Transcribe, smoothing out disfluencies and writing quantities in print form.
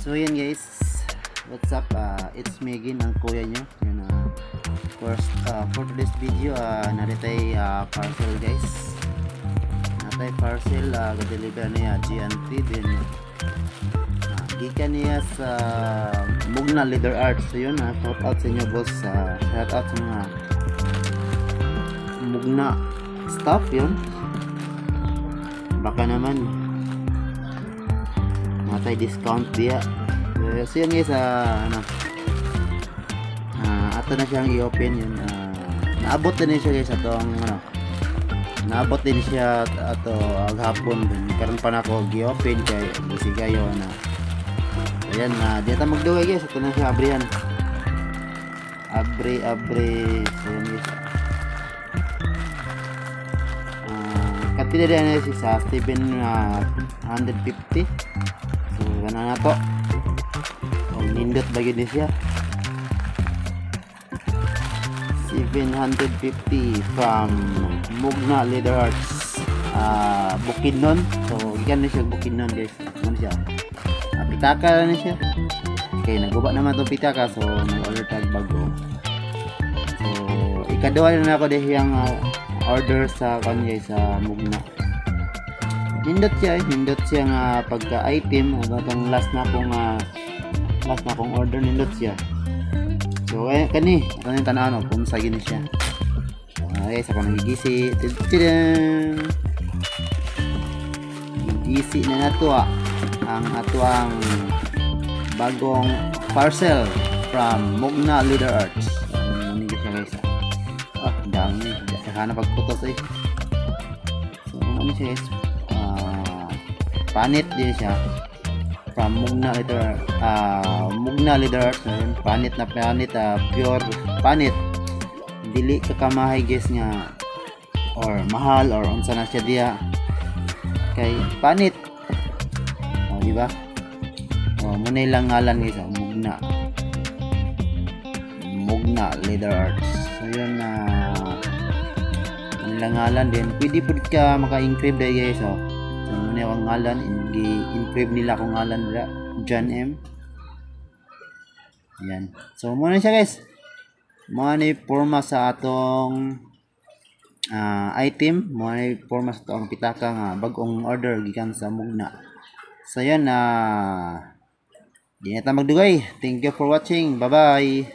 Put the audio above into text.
So yan guys, what's up, it's me again, ang kuya nyo. Yun, first, for today's video, naritay parcel guys. Natay parcel, ga-deliver niya GNT din. Gikan niya sa Mugna Leather Arts. So yun, shout out sa inyo boss, shout out sa mga Mugna staff yun. Baka naman natay discount dia. So yun guys, ato na siyang i-open yun. Naabot din siya guys atong naabot din siya ato aghapon din. Karon pa nako gi-open kay bisigayo na. Ayan, di ta magduway guys, ato na siya abrihan. Abre. So yun guys. Katila din na siya sa 750. So gana na to. Nindot bagi din siya 750 from Mugna Leather Arts, Bukidnon. So ikan na siya Bukidnon guys. Ano siya, pitaka na siya. Okay, naguba naman itong pitaka, so nag-order tag bago. So ikaduha na ako din yung order sa kanya sa Mugna. Nindot siya nga pagka-item. Itong last na akong order nindot siya. So kani ato yung tanaw kung sa gini siya. Guys, ako nagigisi. Gigisi na nato ang atuang bagong parcel from Mugna Leather Arts. Ano siya guys? Dami. Hanap pagputos eh. So ano siya guys? Panit din siya from Mugna Leather Arts. Panit na panit, pure panit, dili ka kamahay guys nga or mahal or unsa na siya diya kay panit, di ba? Muna ilang ngalan guys, Mugna Leather Arts. So yun, ilang ngalan din, pwede po ka maka-encrypt dahil guys. So muna yung ngalan, i-encrypt nila kung ngalan nila, John M. Yan. So muna siya guys, muna ni forma sa atong item, muna ni forma sa atong pitaka nga bagong order gikan sa Mugna. So yan, di na ta magdugay. Thank you for watching, bye bye.